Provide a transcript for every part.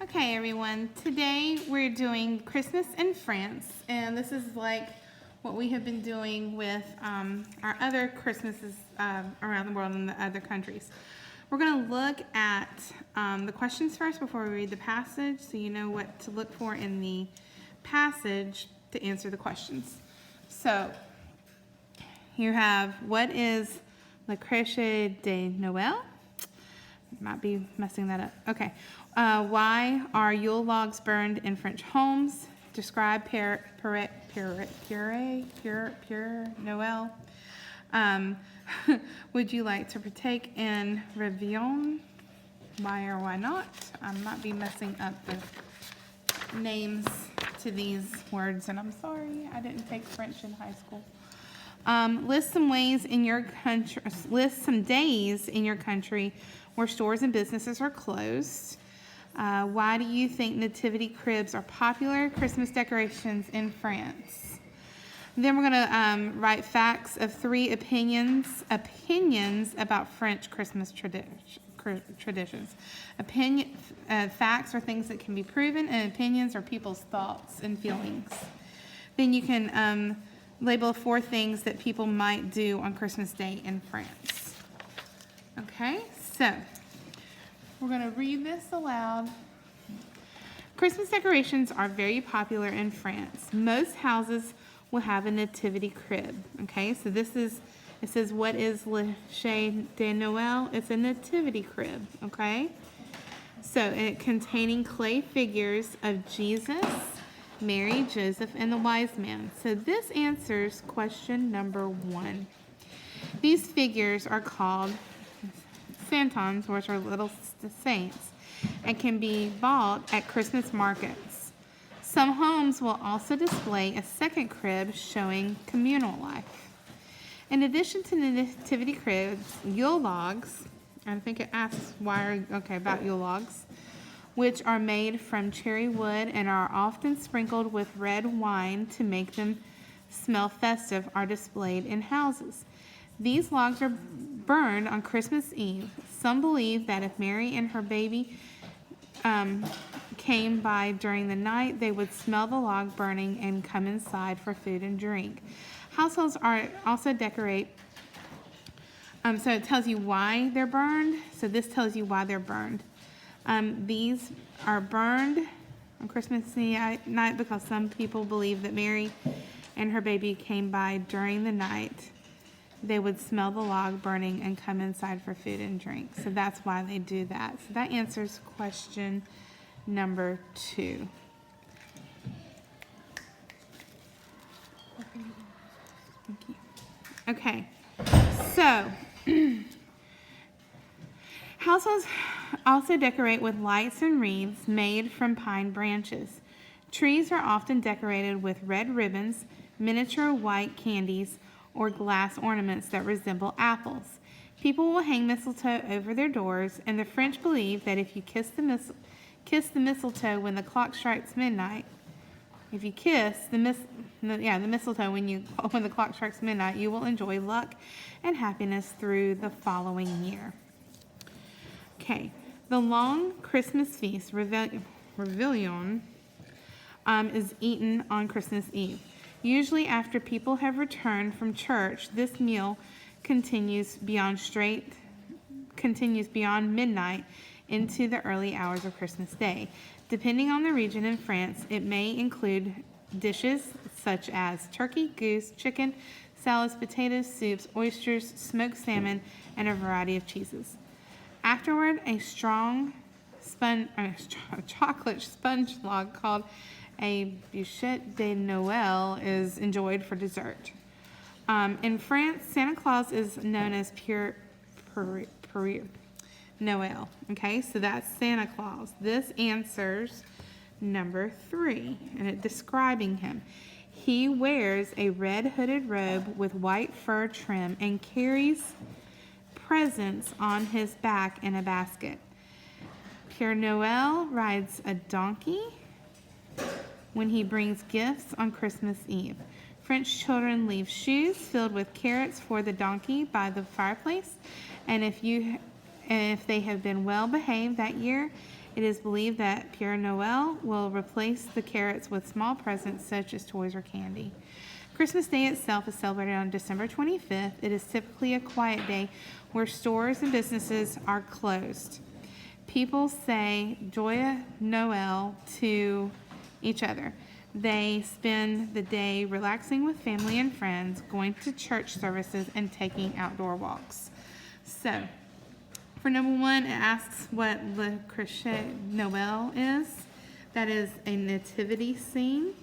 Okay, everyone, today we're doing Christmas in France, and this is like what we have been doing with our other Christmases around the world in the other countries. We're going to look at the questions first before we read the passage, so you know what to look for in the passage to answer the questions. So, you have, what is Le Crèche de Noël? Might be messing that up. Okay. Why are Yule logs burned in French homes? Describe Pure Noel. Would you like to partake in Réveillon? Why or why not? I might be messing up the names to these words, and I'm sorry, I didn't take French in high school. List some ways in your country. List some days in your country where stores and businesses are closed. Why do you think nativity cribs are popular Christmas decorations in France? Then we're going to write facts of 3 opinions about French Christmas traditions. Facts are things that can be proven, and opinions are people's thoughts and feelings. Then you can label 4 things that people might do on Christmas Day in France. Okay, so we're going to read this aloud. Christmas decorations are very popular in France. Most houses will have a nativity crib. Okay, so it says, what is Le Crèche de Noël? It's a nativity crib. Okay, so containing clay figures of Jesus, Mary, Joseph, and the wise men. So this answers question number 1. These figures are called santons, which are little saints, and can be bought at Christmas markets. Some homes will also display a second crib showing communal life. In addition to the nativity cribs, Yule logs, I think it asks about Yule logs, which are made from cherry wood and are often sprinkled with red wine to make them smell festive, are displayed in houses. These logs are burned on Christmas Eve. Some believe that if Mary and her baby came by during the night, they would smell the log burning and come inside for food and drink. Households are also decorate. So it tells you why they're burned. So this tells you why they're burned. These are burned on Christmas night because some people believe that Mary and her baby came by during the night. They would smell the log burning and come inside for food and drink. So that's why they do that. So that answers question number 2. Thank you. Okay, so households also decorate with lights and wreaths made from pine branches. Trees are often decorated with red ribbons, miniature white candies, or glass ornaments that resemble apples. People will hang mistletoe over their doors, and the French believe that if you kiss the mistletoe when the clock strikes midnight, if you kiss the mistletoe when the clock strikes midnight, you will enjoy luck and happiness through the following year. Okay, the long Christmas feast, Réveillon, is eaten on Christmas Eve. Usually after people have returned from church, this meal continues beyond midnight into the early hours of Christmas Day. Depending on the region in France, it may include dishes such as turkey, goose, chicken, salads, potatoes, soups, oysters, smoked salmon, and a variety of cheeses. Afterward, a chocolate sponge log called a bûche de Noël is enjoyed for dessert. In France, Santa Claus is known as Pure Noël. Okay, so that's Santa Claus. This answers number 3, and it's describing him. He wears a red hooded robe with white fur trim and carries presents on his back in a basket. Père Noël rides a donkey when he brings gifts on Christmas Eve. French children leave shoes filled with carrots for the donkey by the fireplace, and if they have been well behaved that year, It is believed that Père Noël will replace the carrots with small presents such as toys or candy. Christmas Day itself is celebrated on December 25th. It is typically a quiet day where stores and businesses are closed. People say Joyeux Noël to each other. They spend the day relaxing with family and friends, going to church services, and taking outdoor walks. So, for number one, it asks what Le Creuset Noël is. That is a nativity scene.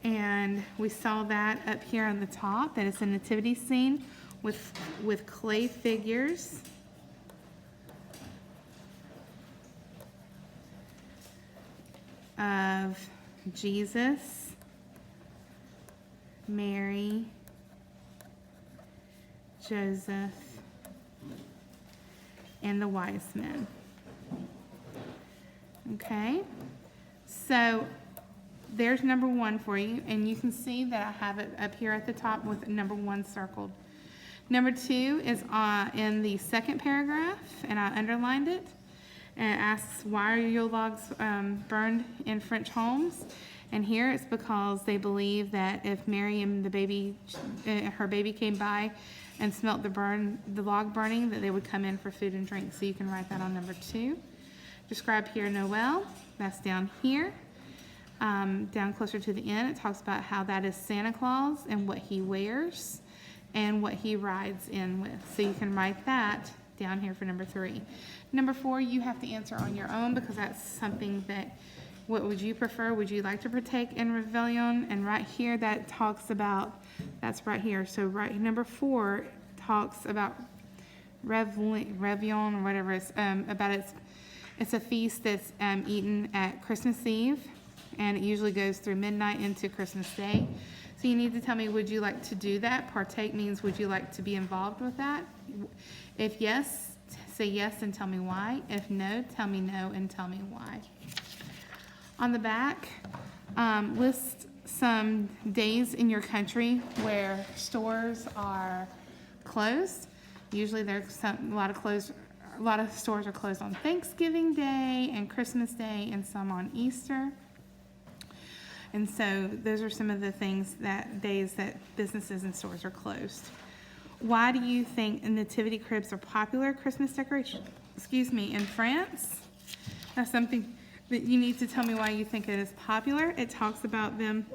And we saw that up here on the top, that it's a nativity scene with clay figures. Of Jesus, Mary, Joseph, and the wise men. Okay, so there's number one for you, and you can see that I have it up here at the top with number one circled. Number two is in the second paragraph, and I underlined it. And it asks, why are Yule logs burned in French homes? And here it's because they believe that if Mary and the baby, her baby came by and smelt the log burning, that they would come in for food and drink. So you can write that on number two. Describe Père Noël. That's down here. Down closer to the end, it talks about how that is Santa Claus and what he wears and what he rides in with. So you can write that down here for number three. Number four, you have to answer on your own because that's something that, what would you prefer? Would you like to partake in Réveillon? And right here, that talks about, that's right here. So right, number four talks about Réveillon or whatever it's about. It's a feast that's eaten at Christmas Eve, and it usually goes through midnight into Christmas Day. So you need to tell me, would you like to do that? Partake means, would you like to be involved with that? If yes, say yes and tell me why. If no, tell me no and tell me why. On the back, list some days in your country where stores are closed. Usually there's a lot of stores are closed on Thanksgiving Day and Christmas Day and some on Easter. And so those are some of the days that businesses and stores are closed. Why do you think nativity cribs are popular Christmas decoration? In France? That's something that you need to tell me why you think it is popular. It talks about them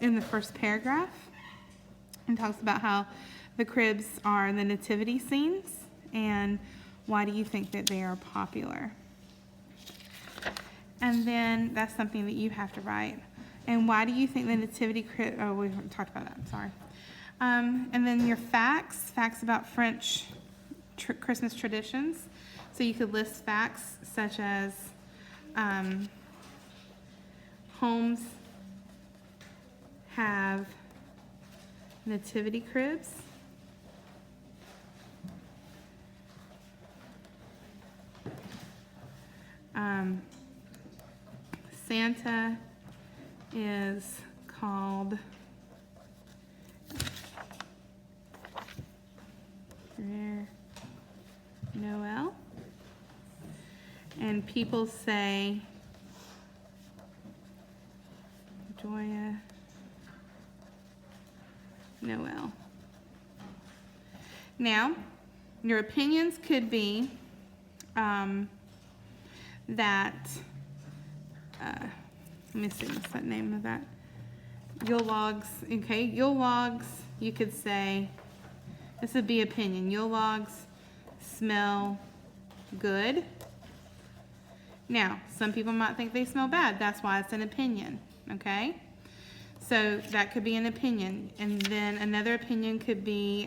in the first paragraph and talks about how the cribs are the nativity scenes and why do you think that they are popular. And then that's something that you have to write. And why do you think the nativity crib, oh, we talked about that, I'm sorry. And then your facts about French Christmas traditions. So you could list facts such as homes have nativity cribs. Santa is called Père Noël, and people say Joyeux Noël. Now, your opinions could be that, let me see, what's that name of that? Yule logs, okay, Yule logs, you could say, this would be opinion, Yule logs smell good. Now, some people might think they smell bad, that's why it's an opinion, okay? So that could be an opinion. And then another opinion could be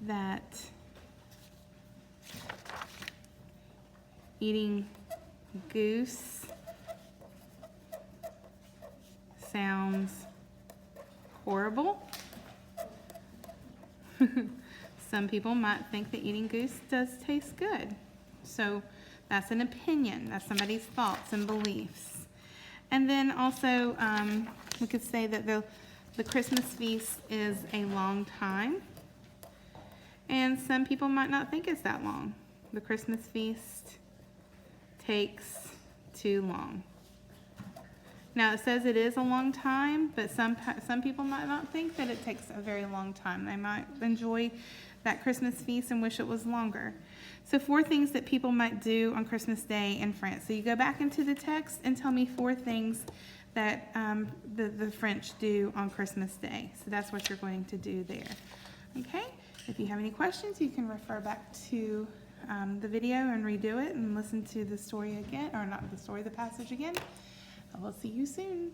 that eating goose sounds horrible. Some people might think that eating goose does taste good. So that's an opinion. That's somebody's thoughts and beliefs. And then also, we could say that the Christmas feast is a long time. And some people might not think it's that long. The Christmas feast takes too long. Now it says it is a long time, but some people might not think that it takes a very long time. They might enjoy that Christmas feast and wish it was longer. So 4 things that people might do on Christmas Day in France. So you go back into the text and tell me 4 things that the French do on Christmas Day. So that's what you're going to do there. Okay? If you have any questions, you can refer back to the video and redo it and listen to the story again, or not the story, the passage again. I will see you soon.